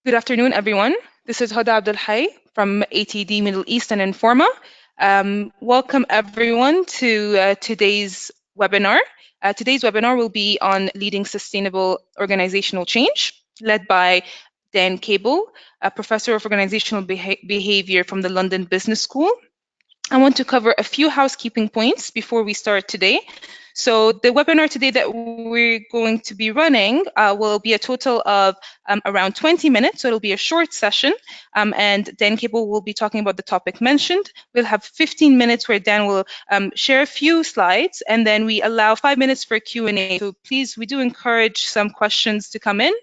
Good afternoon, everyone. This is Huda Abdul Hay from ATD Middle East and Informa. Welcome, everyone, to today's webinar. Today's webinar will be on leading sustainable organizational change, led by Dan Cable, a professor of organizational behavior from the London Business School. I want to cover a few housekeeping points before we start today. So the webinar today that we're going to be running will be a total of around 20 minutes. So it'll be a short session, and Dan Cable will be talking about the topic mentioned. We'll have 15 minutes where Dan will share a few slides, and then we allow 5 minutes for Q&A. So please, we do encourage some questions to come in.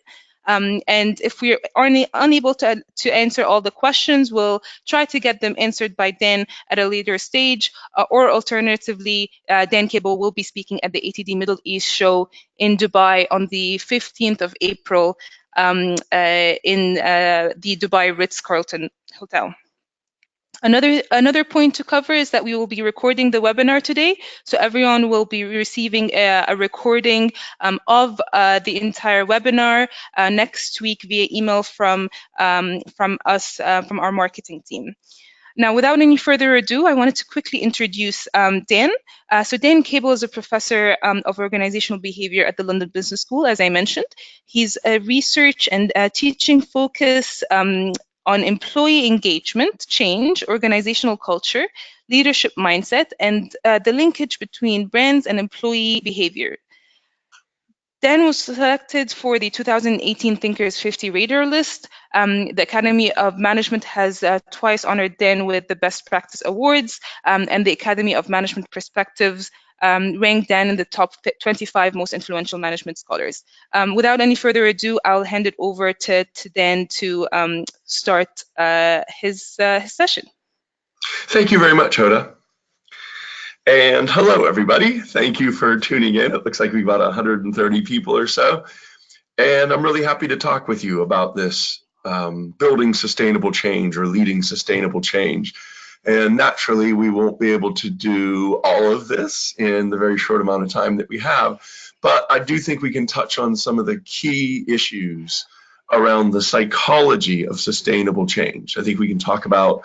And if we are unable to answer all the questions, we'll try to get them answered by Dan at a later stage, or alternatively, Dan Cable will be speaking at the ATD Middle East show in Dubai on the 15th of April in the Dubai Ritz-Carlton Hotel. Another point to cover is that we will be recording the webinar today, so everyone will be receiving a recording of the entire webinar next week via email from us, from our marketing team. Now, without any further ado, I wanted to quickly introduce Dan. So Dan Cable is a professor of organizational behavior at the London Business School, as I mentioned. He's a research and teaching focus on employee engagement, change, organizational culture, leadership mindset, and the linkage between brands and employee behavior. Dan was selected for the 2018 Thinkers 50 Radar list. The Academy of Management has twice honored Dan with the Best Practice Awards, and the Academy of Management Perspectives ranked Dan in the top 25 most influential management scholars. Without any further ado, I'll hand it over to Dan to start his session. Thank you very much, Hoda. And hello, everybody. Thank you for tuning in. It looks like we've got 130 people or so. And I'm really happy to talk with you about this building sustainable change or leading sustainable change. And naturally, we won't be able to do all of this in the very short amount of time that we have. But I do think we can touch on some of the key issues around the psychology of sustainable change. I think we can talk about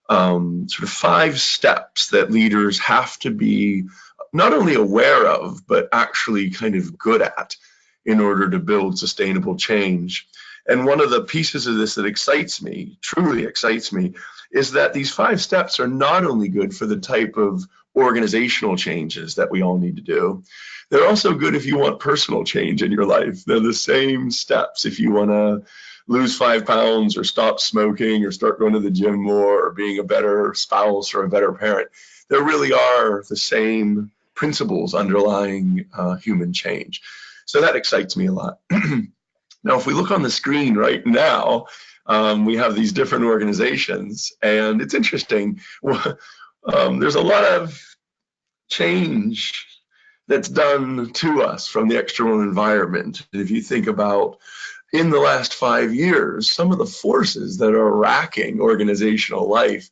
sort of 5 steps that leaders have to be not only aware of, but actually kind of good at in order to build sustainable change. And one of the pieces of this that excites me, truly excites me, is that these 5 steps are not only good for the type of organizational changes that we all need to do, they're also good if you want personal change in your life. They're the same steps if you want to lose 5 pounds or stop smoking or start going to the gym more or being a better spouse or a better parent. There really are the same principles underlying human change. So that excites me a lot. Now, if we look on the screen right now, we have these different organizations, and it's interesting. There's a lot of change that's done to us from the external environment. If you think about in the last 5 years, some of the forces that are racking organizational life,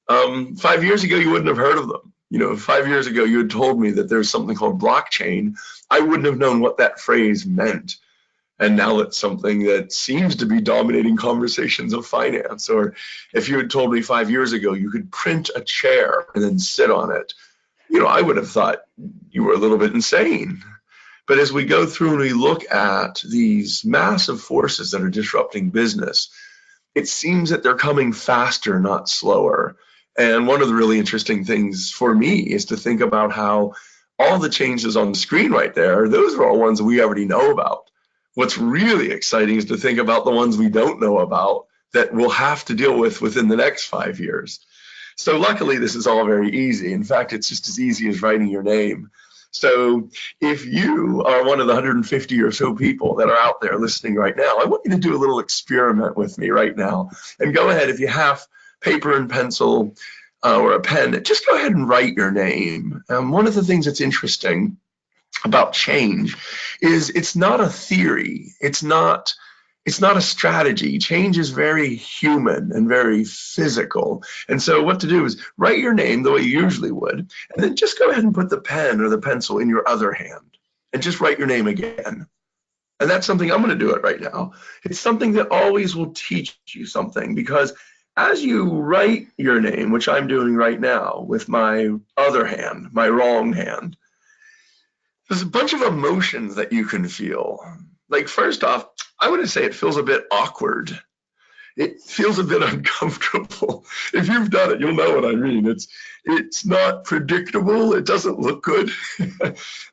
5 years ago, you wouldn't have heard of them. You know, 5 years ago, you had told me that there's something called blockchain. I wouldn't have known what that phrase meant. And now it's something that seems to be dominating conversations of finance. Or if you had told me 5 years ago you could print a chair and then sit on it, you know, I would have thought you were a little bit insane. But as we go through and we look at these massive forces that are disrupting business, it seems that they're coming faster, not slower. And one of the really interesting things for me is to think about how all the changes on the screen right there, those are all ones we already know about. What's really exciting is to think about the ones we don't know about that we'll have to deal with within the next 5 years. So luckily, this is all very easy. In fact, it's just as easy as writing your name. So if you are one of the 150 or so people that are out there listening right now, I want you to do a little experiment with me right now. And go ahead, if you have paper and pencil or a pen, just go ahead and write your name. One of the things that's interesting about change is it's not a theory. It's not a strategy. Change is very human and very physical. And so what to do is write your name the way you usually would, and then just go ahead and put the pen or the pencil in your other hand and just write your name again. And that's something I'm going to do it right now. It's something that always will teach you something, because as you write your name, which I'm doing right now with my other hand, my wrong hand, there's a bunch of emotions that you can feel. Like, first off, I want to say it feels a bit awkward. It feels a bit uncomfortable. If you've done it, you'll know what I mean. It's not predictable. It doesn't look good.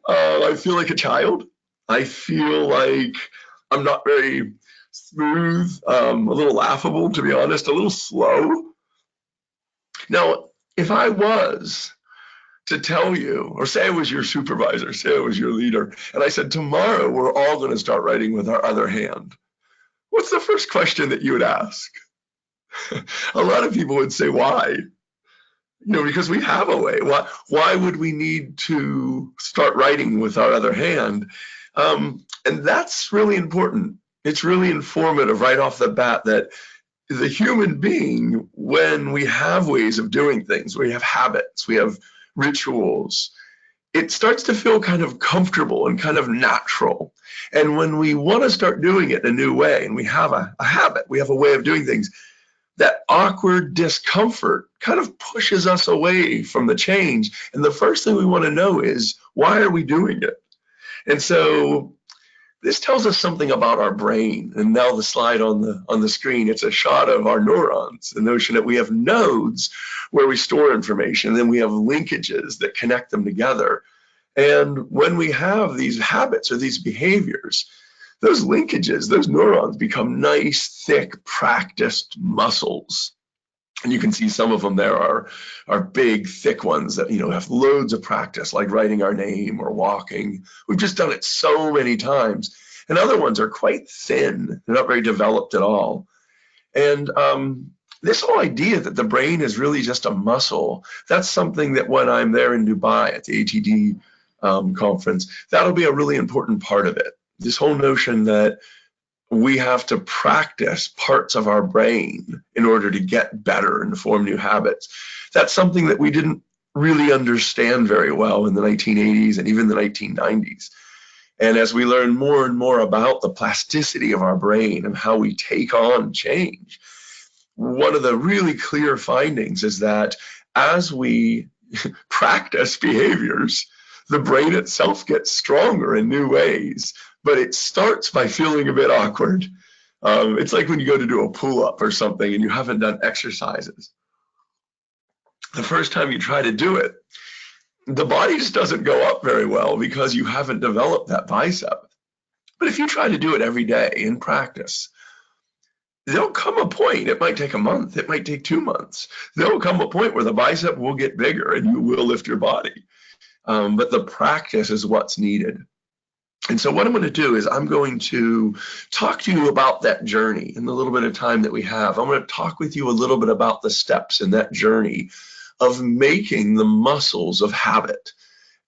I feel like a child. I feel like I'm not very smooth, a little laughable, to be honest, a little slow. Now, if I was to tell you, or say I was your supervisor, say I was your leader, and I said, tomorrow we're all going to start writing with our other hand, what's the first question that you would ask? A lot of people would say, why? Because we have a way. Why would we need to start writing with our other hand? And that's really important. It's really informative right off the bat that the human being, when we have ways of doing things, we have habits, we have rituals, it starts to feel kind of comfortable and kind of natural. And when we want to start doing it in a new way, and we have a habit, we have a way of doing things, that awkward discomfort kind of pushes us away from the change. And the first thing we want to know is, why are we doing it? And so this tells us something about our brain. And now the slide on the screen, it's a shot of our neurons, the notion that we have nodes where we store information, and then we have linkages that connect them together. And when we have these habits or these behaviors, those linkages, those neurons become nice, thick, practiced muscles. And you can see some of them there are big, thick ones that have loads of practice, like writing our name or walking. We've just done it so many times. And other ones are quite thin. They're not very developed at all. And this whole idea that the brain is really just a muscle, that's something that when I'm there in Dubai at the ATD conference, that'll be a really important part of it. This whole notion that we have to practice parts of our brain in order to get better and to form new habits. That's something that we didn't really understand very well in the 1980s and even the 1990s. And as we learn more and more about the plasticity of our brain and how we take on change, one of the really clear findings is that as we practice behaviors, the brain itself gets stronger in new ways. But it starts by feeling a bit awkward. It's like when you go to do a pull-up or something and you haven't done exercises. The first time you try to do it, the body just doesn't go up very well because you haven't developed that bicep. But if you try to do it every day in practice, there'll come a point, it might take a month, it might take 2 months, there'll come a point where the bicep will get bigger and you will lift your body. But the practice is what's needed. And so what I'm going to do is I'm going to talk to you about that journey in the little bit of time that we have. I'm going to talk with you a little bit about the steps in that journey of making the muscles of habit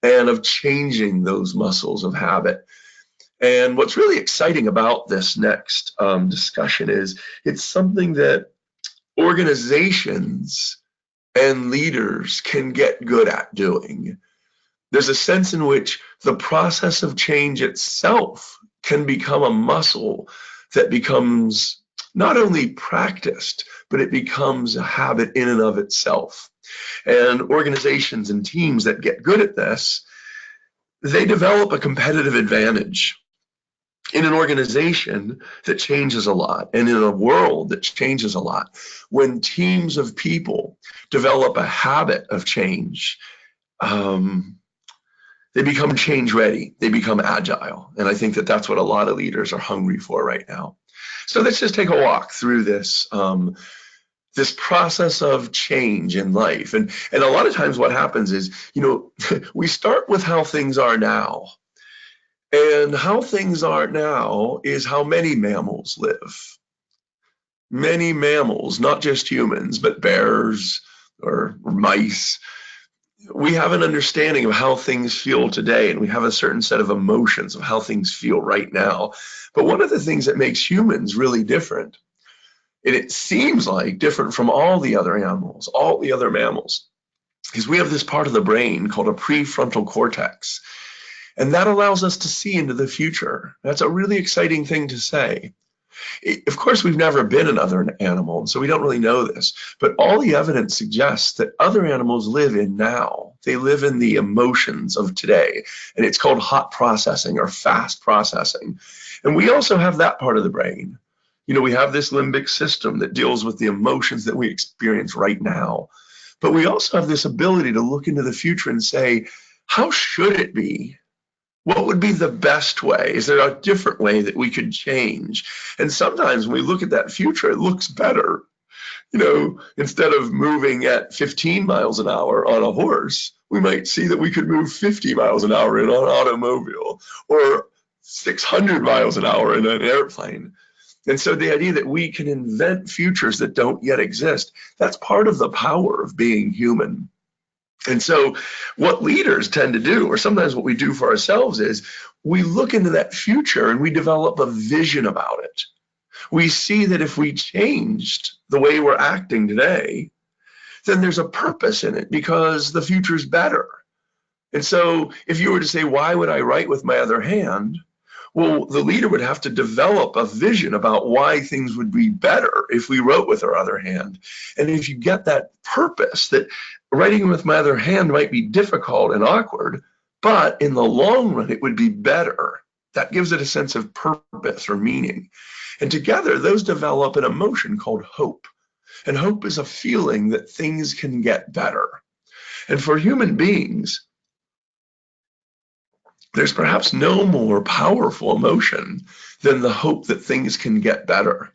and of changing those muscles of habit. And what's really exciting about this next discussion is it's something that organizations and leaders can get good at doing. There's a sense in which the process of change itself can become a muscle that becomes not only practiced, but it becomes a habit in and of itself. And organizations and teams that get good at this, they develop a competitive advantage. In an organization that changes a lot, and in a world that changes a lot, when teams of people develop a habit of change, they become change ready, they become agile. And I think that that's what a lot of leaders are hungry for right now. So let's just take a walk through this process of change in life. And a lot of times what happens is, we start with how things are now. And how things are now is how many mammals live. Many mammals, not just humans, but bears or mice, we have an understanding of how things feel today, and we have a certain set of emotions of how things feel right now. But one of the things that makes humans really different, and it seems like different from all the other animals, all the other mammals, is we have this part of the brain called a prefrontal cortex. And that allows us to see into the future. That's a really exciting thing to say. Of course, we've never been another animal, and so we don't really know this, but all the evidence suggests that other animals live in now. They live in the emotions of today, and it's called hot processing or fast processing. And we also have that part of the brain. We have this limbic system that deals with the emotions that we experience right now. But we also have this ability to look into the future and say, how should it be? What would be the best way? Is there a different way that we could change? And sometimes when we look at that future, it looks better. Instead of moving at 15 miles an hour on a horse, we might see that we could move 50 miles an hour in an automobile or 600 miles an hour in an airplane. And so the idea that we can invent futures that don't yet exist, that's part of the power of being human. And so what leaders tend to do, or sometimes what we do for ourselves, is we look into that future and we develop a vision about it. We see that if we changed the way we're acting today, then there's a purpose in it because the future's better. And so if you were to say, why would I write with my other hand? Well, the leader would have to develop a vision about why things would be better if we wrote with our other hand. And if you get that purpose, that writing with my other hand might be difficult and awkward, but in the long run, it would be better. That gives it a sense of purpose or meaning. And together, those develop an emotion called hope. And hope is a feeling that things can get better. And for human beings, there's perhaps no more powerful emotion than the hope that things can get better.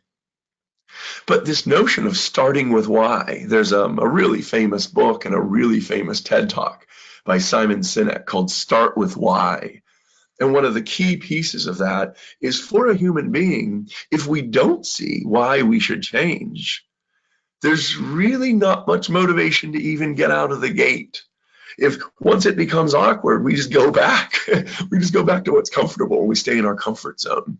But this notion of starting with why, there's a really famous book and a really famous TED Talk by Simon Sinek called Start With Why. And one of the key pieces of that is for a human being, if we don't see why we should change, there's really not much motivation to even get out of the gate. If once it becomes awkward, we just go back. We just go back to what's comfortable. We stay in our comfort zone.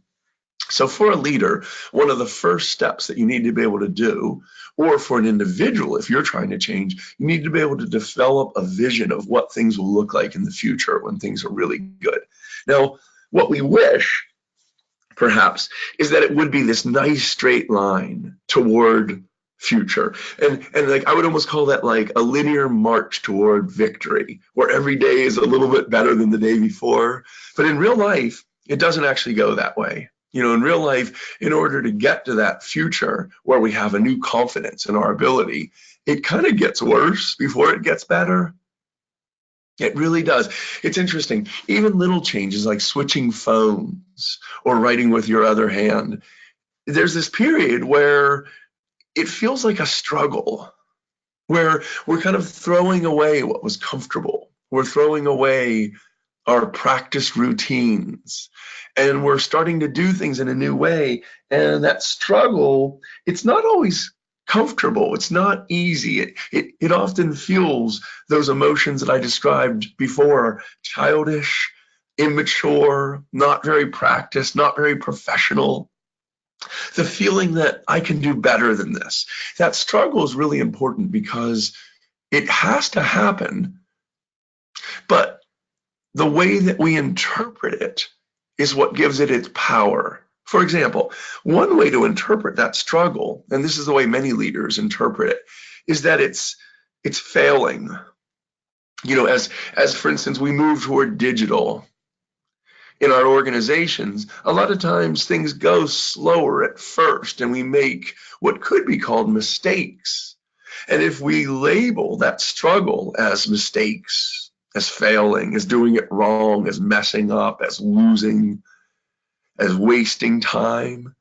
So for a leader, one of the first steps that you need to be able to do, or for an individual, if you're trying to change, you need to be able to develop a vision of what things will look like in the future when things are really good. Now, what we wish, perhaps, is that it would be this nice straight line toward future. And like I would almost call that like a linear march toward victory, where every day is a little bit better than the day before. But in real life, it doesn't actually go that way. In real life, in order to get to that future where we have a new confidence in our ability, it kind of gets worse before it gets better. It really does. It's interesting. Even little changes like switching phones or writing with your other hand, there's this period where it feels like a struggle, where we're kind of throwing away what was comfortable. We're throwing away our practice routines, and we're starting to do things in a new way. And that struggle, it's not always comfortable. It's not easy. It often fuels those emotions that I described before: childish, immature, not very practiced, not very professional. The feeling that I can do better than this. That struggle is really important because it has to happen, but the way that we interpret it is what gives it its power. For example, one way to interpret that struggle, and this is the way many leaders interpret it, is that it's failing. As for instance, we move toward digital in our organizations, a lot of times things go slower at first and we make what could be called mistakes. And if we label that struggle as mistakes, as failing, as doing it wrong, as messing up, as losing, as wasting time,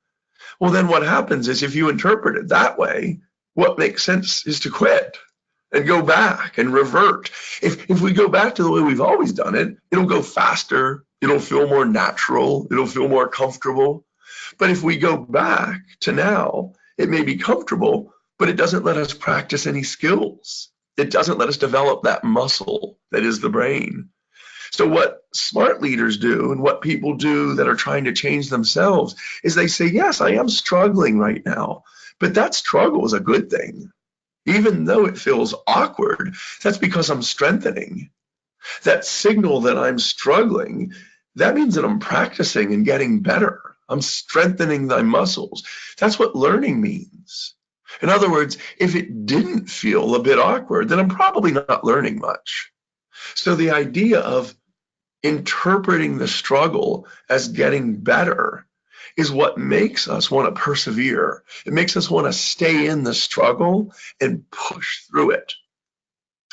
well, then what happens is if you interpret it that way, what makes sense is to quit and go back and revert. If we go back to the way we've always done it, it'll go faster, it'll feel more natural, it'll feel more comfortable. But if we go back to now, it may be comfortable, but it doesn't let us practice any skills. It doesn't let us develop that muscle that is the brain. So what smart leaders do and what people do that are trying to change themselves is they say, yes, I am struggling right now, but that struggle is a good thing. Even though it feels awkward, that's because I'm strengthening. That signal that I'm struggling, that means that I'm practicing and getting better. I'm strengthening my muscles. That's what learning means. In other words, if it didn't feel a bit awkward, then I'm probably not learning much. So the idea of interpreting the struggle as getting better is what makes us want to persevere. It makes us want to stay in the struggle and push through it.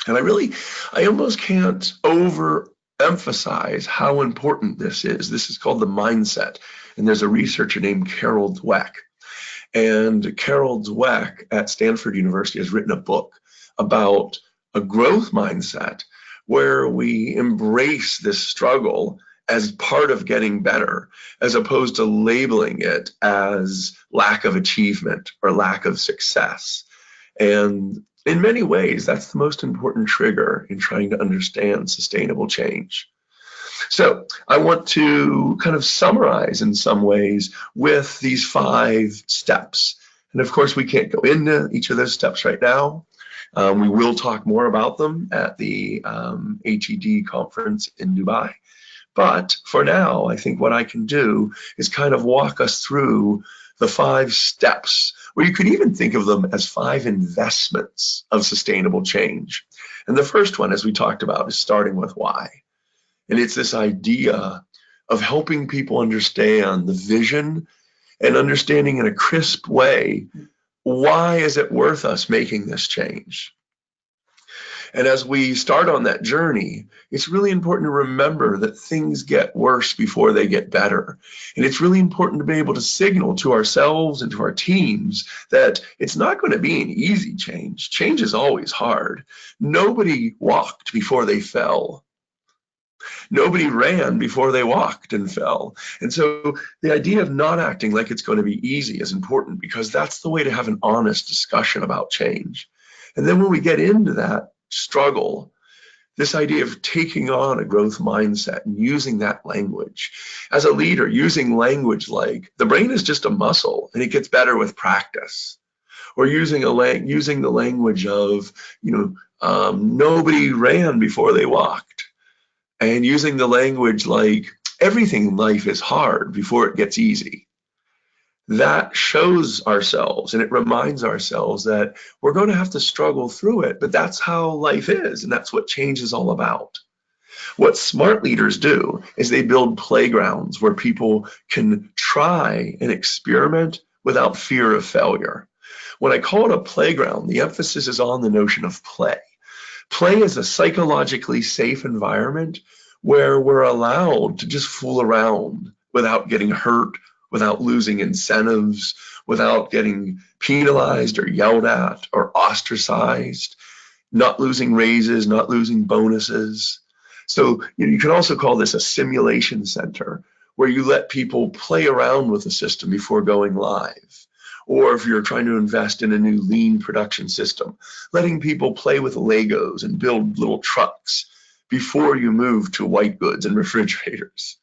And I almost can't overemphasize how important this is. This is called the mindset. And there's a researcher named Carol Dweck. And Carol Dweck at Stanford University has written a book about a growth mindset where we embrace this struggle as part of getting better, as opposed to labeling it as lack of achievement or lack of success. And in many ways, that's the most important trigger in trying to understand sustainable change. So I want to kind of summarize in some ways with these 5 steps. And of course, we can't go into each of those steps right now. We will talk more about them at the ATD conference in Dubai. But for now, I think what I can do is kind of walk us through the 5 steps, or you could even think of them as 5 investments of sustainable change. And the first one, as we talked about, is starting with why. And it's this idea of helping people understand the vision and understanding in a crisp way, why is it worth us making this change? And as we start on that journey, it's really important to remember that things get worse before they get better. And it's really important to be able to signal to ourselves and to our teams that it's not going to be an easy change. Change is always hard. Nobody walked before they fell. Nobody ran before they walked and fell. And so the idea of not acting like it's going to be easy is important, because that's the way to have an honest discussion about change. And then when we get into that struggle, this idea of taking on a growth mindset and using that language. As a leader, using language like the brain is just a muscle and it gets better with practice. Or using the language of, nobody ran before they walked. And using the language like everything in life is hard before it gets easy. That shows ourselves and it reminds ourselves that we're going to have to struggle through it, but that's how life is, and that's what change is all about. What smart leaders do is they build playgrounds where people can try and experiment without fear of failure. When I call it a playground, the emphasis is on the notion of play. Play is a psychologically safe environment where we're allowed to just fool around without getting hurt, without losing incentives, without getting penalized or yelled at or ostracized, not losing raises, not losing bonuses. So you can also call this a simulation center, where you let people play around with the system before going live. Or if you're trying to invest in a new lean production system, letting people play with Legos and build little trucks before you move to white goods and refrigerators.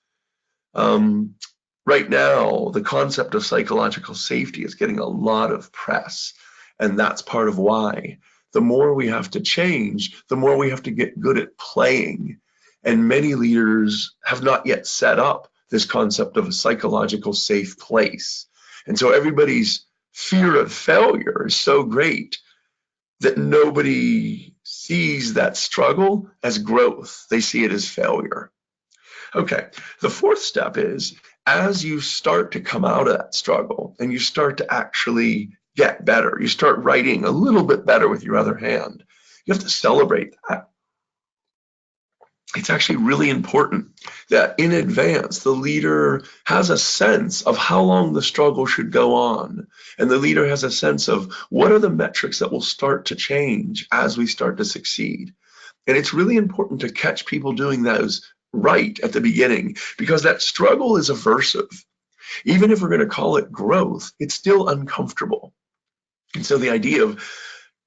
Right now, the concept of psychological safety is getting a lot of press, and that's part of why. The more we have to change, the more we have to get good at playing. And many leaders have not yet set up this concept of a psychological safe place. And so everybody's fear of failure is so great that nobody sees that struggle as growth. They see it as failure. Okay, the 4th step is, as you start to come out of that struggle and you start to actually get better, you start writing a little bit better with your other hand, you have to celebrate that. It's actually really important that in advance, the leader has a sense of how long the struggle should go on. And the leader has a sense of what are the metrics that will start to change as we start to succeed. And it's really important to catch people doing those right at the beginning, because that struggle is aversive. Even if we're going to call it growth, it's still uncomfortable. And so the idea of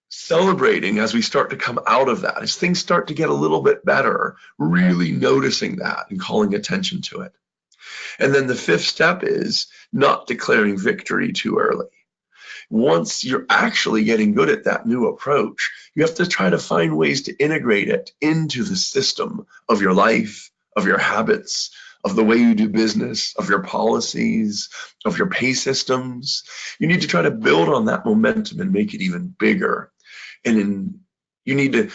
celebrating as we start to come out of that, as things start to get a little bit better, really noticing that and calling attention to it. And then the 5th step is not declaring victory too early. Once you're actually getting good at that new approach, you have to try to find ways to integrate it into the system of your life, of your habits, of the way you do business, of your policies, of your pay systems. You need to try to build on that momentum and make it even bigger. You need to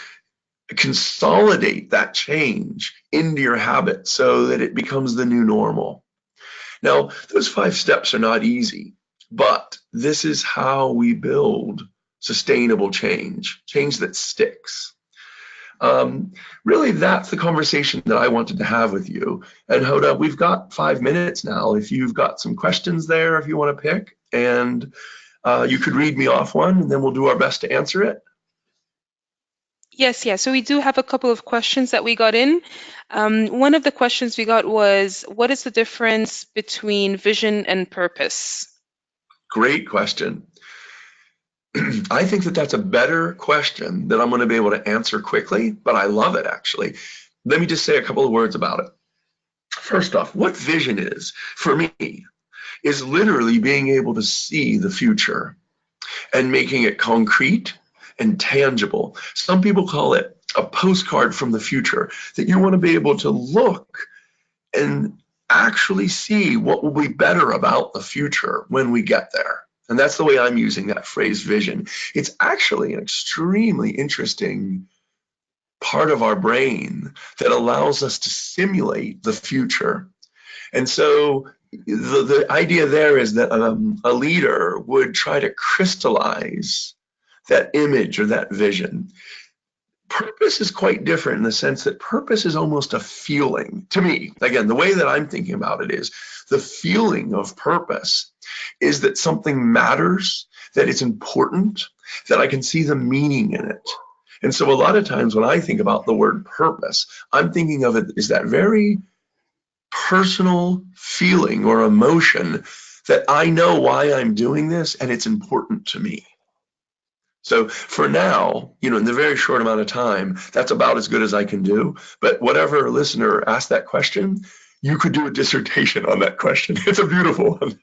consolidate that change into your habit so that it becomes the new normal. Now, those 5 steps are not easy, but this is how we build sustainable change, change that sticks. Really, that's the conversation that I wanted to have with you. And Hoda, we've got 5 minutes now. If you've got some questions there, if you want to pick, and you could read me off one, and then we'll do our best to answer it. Yes, yes. So we do have a couple of questions that we got in. One of the questions we got was, what is the difference between vision and purpose? Great question. I think that that's a better question that I'm going to be able to answer quickly, but I love it actually. Let me just say a couple of words about it. First off, what vision is for me is literally being able to see the future and making it concrete and tangible. Some people call it a postcard from the future, that you want to be able to look and actually see what will be better about the future when we get there. And that's the way I'm using that phrase vision. It's actually an extremely interesting part of our brain that allows us to simulate the future. And so the idea there is that a leader would try to crystallize that image or that vision. Purpose is quite different in the sense that purpose is almost a feeling. To me, again, the way that I'm thinking about it is the feeling of purpose is that something matters, that it's important, that I can see the meaning in it. And so a lot of times when I think about the word purpose, I'm thinking of it as that very personal feeling or emotion that I know why I'm doing this and it's important to me. So for now, in the very short amount of time, that's about as good as I can do. But whatever listener asked that question, you could do a dissertation on that question. It's a beautiful one.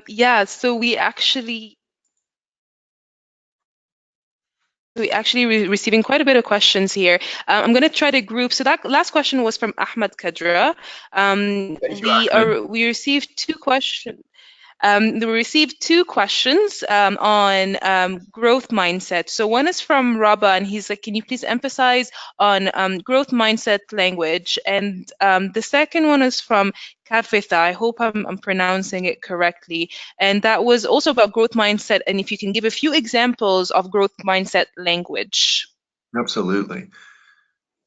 Yeah, so we actually receiving quite a bit of questions here. I'm going to try to group. So that last question was from Ahmed Kadra. Thank you, Ahmed. We received 2 questions. We received 2 questions on growth mindset. So one is from Rabba, and he's like, can you please emphasize on growth mindset language? And the second one is from Kavitha. I hope I'm pronouncing it correctly. And that was also about growth mindset. And if you can give a few examples of growth mindset language. Absolutely.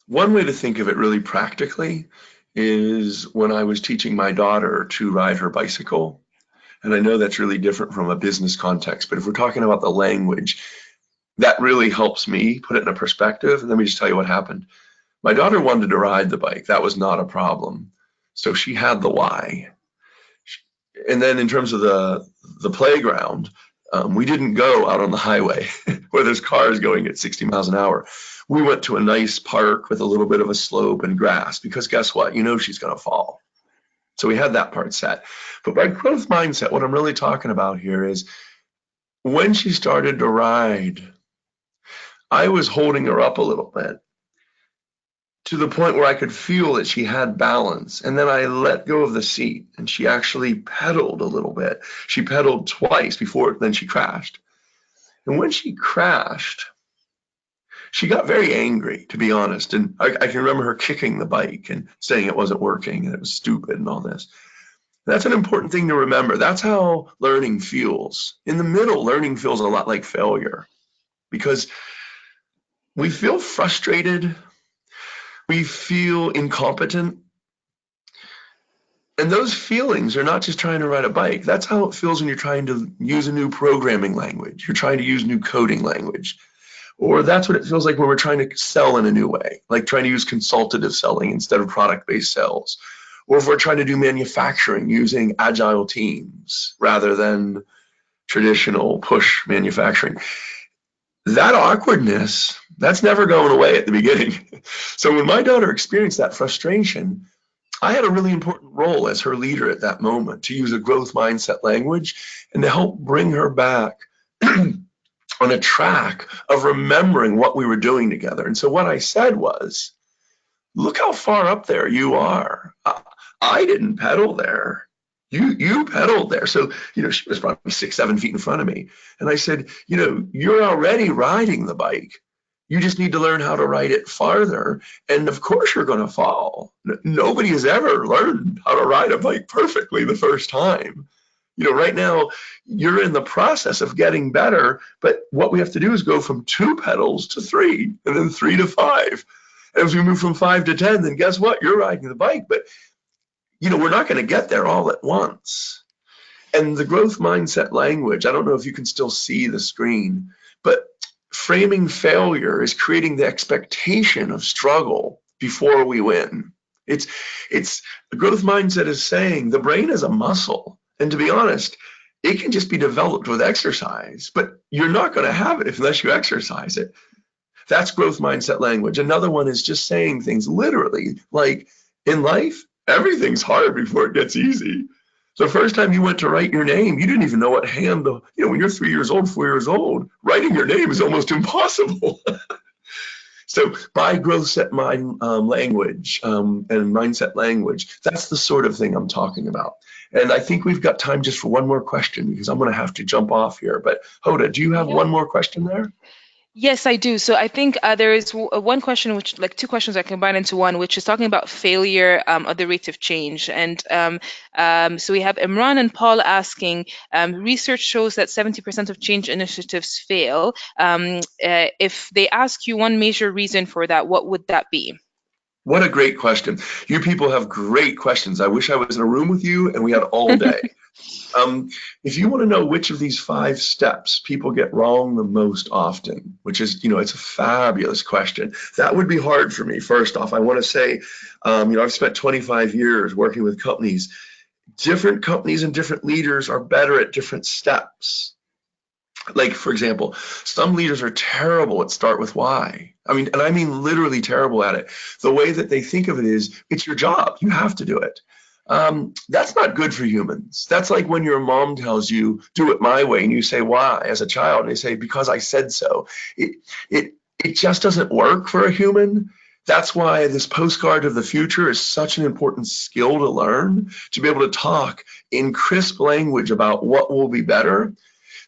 One way to think of it really practically is when I was teaching my daughter to ride her bicycle. And I know that's really different from a business context, but if we're talking about the language, that really helps me put it in a perspective. And let me just tell you what happened. My daughter wanted to ride the bike. That was not a problem. So she had the why. And then in terms of the playground, we didn't go out on the highway where there's cars going at 60 miles an hour. We went to a nice park with a little bit of a slope and grass because guess what? She's going to fall. So we had that part set. But by growth mindset, what I'm really talking about here is when she started to ride, I was holding her up a little bit to the point where I could feel that she had balance. And then I let go of the seat and she actually pedaled a little bit. She pedaled twice before then she crashed. And when she crashed, she got very angry, to be honest. And I can remember her kicking the bike and saying it wasn't working and it was stupid and all this. That's an important thing to remember. That's how learning feels. In the middle, learning feels a lot like failure because we feel frustrated, we feel incompetent, and those feelings are not just trying to ride a bike. That's how it feels when you're trying to use a new programming language. You're trying to use new coding language. Or that's what it feels like when we're trying to sell in a new way, like trying to use consultative selling instead of product-based sales. Or if we're trying to do manufacturing using agile teams rather than traditional push manufacturing. That awkwardness, that's never going away at the beginning. So when my daughter experienced that frustration, I had a really important role as her leader at that moment to use a growth mindset language and to help bring her back on a track of remembering what we were doing together. And so what I said was, look how far up there you are. I didn't pedal there. You pedaled there. So, she was probably 6, 7 feet in front of me. And I said, you're already riding the bike. You just need to learn how to ride it farther. And of course you're going to fall. Nobody has ever learned how to ride a bike perfectly the first time. Right now you're in the process of getting better, but what we have to do is go from 2 pedals to 3, and then 3 to 5. And as we move from 5 to 10, then guess what? You're riding the bike, but we're not going to get there all at once. And the growth mindset language, I don't know if you can still see the screen, but framing failure is creating the expectation of struggle before we win. It's the growth mindset is saying the brain is a muscle. And to be honest, it can just be developed with exercise, but you're not going to have it unless you exercise it. That's growth mindset language. Another one is just saying things literally, like in life, everything's hard before it gets easy. The first time you went to write your name, you didn't even know what hand, when you're 3 years old, 4 years old, writing your name is almost impossible. So by growth set mind language and mindset language, that's the sort of thing I'm talking about. And I think we've got time just for one more question because I'm going to have to jump off here. But Hoda, do you have one more question there? Yes, I do. So I think there is one question, which like 2 questions I combine into one, which is talking about failure or the rate of change. And so we have Imran and Paul asking, research shows that 70% of change initiatives fail. If they ask you one major reason for that, what would that be? What a great question. You people have great questions. I wish I was in a room with you and we had all day. If you want to know which of these 5 steps people get wrong the most often, which is, it's a fabulous question. That would be hard for me. First off, I want to say, I've spent 25 years working with companies. Different companies and different leaders are better at different steps. Like, for example, some leaders are terrible at start with why. And I mean literally terrible at it. The way that they think of it is, it's your job. You have to do it. That's not good for humans. That's like when your mom tells you, do it my way, and you say, why, as a child, and they say, because I said so. It just doesn't work for a human. That's why this postcard of the future is such an important skill to learn, to be able to talk in crisp language about what will be better.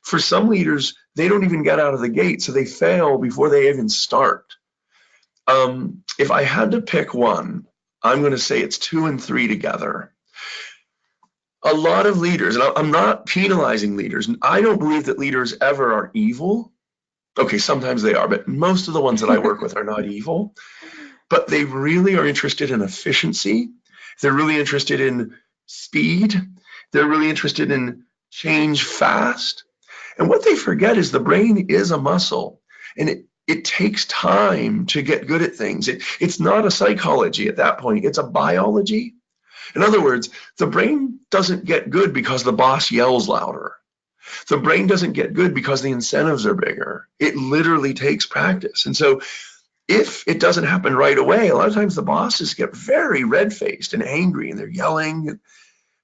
For some leaders, they don't even get out of the gate, so they fail before they even start. If I had to pick one, I'm going to say it's 2 and 3 together. A lot of leaders, and I'm not penalizing leaders, and I don't believe that leaders ever are evil. Okay, sometimes they are, but most of the ones that I work with are not evil. But they really are interested in efficiency. They're really interested in speed. They're really interested in change fast. And what they forget is the brain is a muscle, and it takes time to get good at things. It's not a psychology at that point, it's a biology. In other words, the brain doesn't get good because the boss yells louder. The brain doesn't get good because the incentives are bigger. It literally takes practice. And so if it doesn't happen right away, a lot of times the bosses get very red-faced and angry and they're yelling.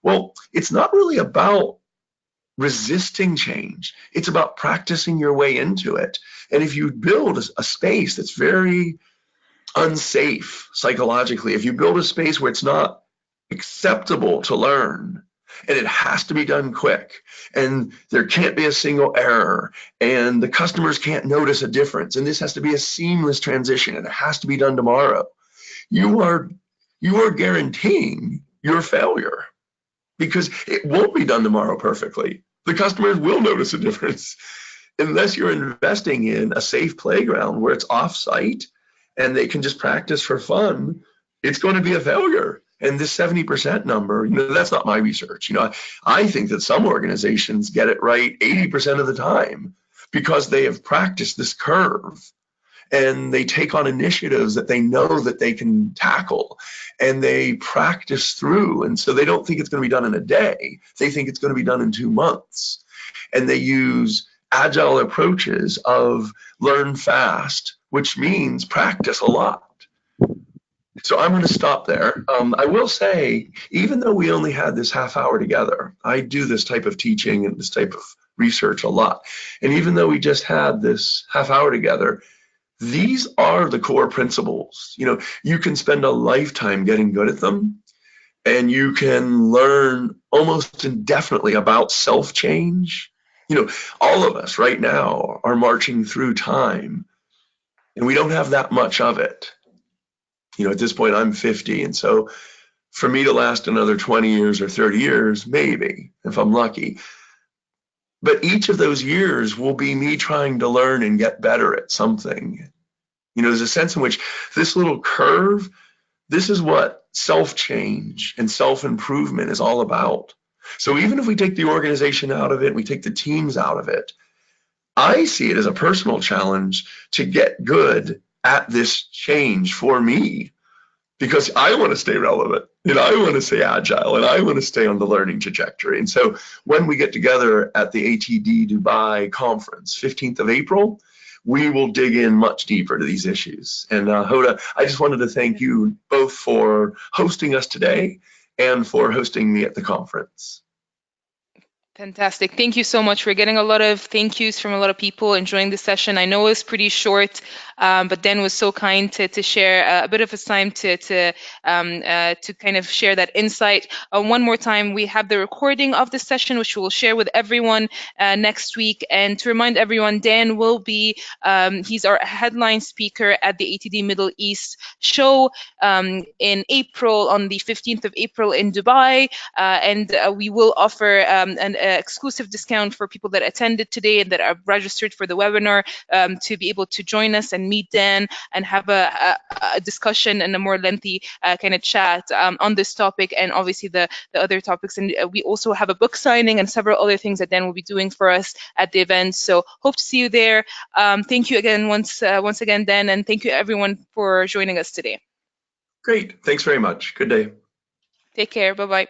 Well, it's not really about resisting change. It's about practicing your way into it. And if you build a space that's very unsafe psychologically, if you build a space where it's not acceptable to learn, and it has to be done quick, and there can't be a single error, and the customers can't notice a difference, and this has to be a seamless transition, and it has to be done tomorrow, you are guaranteeing your failure, because it won't be done tomorrow perfectly. The customers will notice a difference. Unless you're investing in a safe playground where it's off-site and they can just practice for fun, it's going to be a failure. And this 70% number, that's not my research. I think that some organizations get it right 80% of the time because they have practiced this curve and they take on initiatives that they know that they can tackle and they practice through. And so they don't think it's going to be done in a day. They think it's going to be done in 2 months. And they use agile approaches of learn fast, which means practice a lot. So I'm going to stop there. I will say, even though we only had this half hour together, I do this type of teaching and this type of research a lot. And even though we just had this half hour together, these are the core principles. You know, you can spend a lifetime getting good at them, and you can learn almost indefinitely about self change. You know, all of us right now are marching through time, and we don't have that much of it. You know, at this point, I'm 50. And so for me to last another 20 years or 30 years, maybe, if I'm lucky. But each of those years will be me trying to learn and get better at something. You know, there's a sense in which this little curve, this is what self change and self improvement is all about. So even if we take the organization out of it, we take the teams out of it, I see it as a personal challenge to get good at this change for me, because I want to stay relevant and I want to stay agile and I want to stay on the learning trajectory. And so when we get together at the ATD Dubai conference, 15th of April, we will dig in much deeper to these issues. And Hoda, I just wanted to thank you both for hosting us today and for hosting me at the conference. Fantastic. Thank you so much. We're getting a lot of thank yous from a lot of people enjoying the session. I know it was pretty short, but Dan was so kind to share a bit of his time to kind of share that insight. One more time, we have the recording of the session, which we'll share with everyone next week. And to remind everyone, Dan will be, he's our headline speaker at the ATD Middle East show in April, on the 15th of April in Dubai. And we will offer an exclusive discount for people that attended today and that are registered for the webinar, to be able to join us and meet Dan and have a discussion and a more lengthy kind of chat on this topic, and obviously the other topics. And we also have a book signing and several other things that Dan will be doing for us at the event. So hope to see you there. Thank you again once again, Dan, and thank you everyone for joining us today. Great. Thanks very much. Good day. Take care. Bye-bye.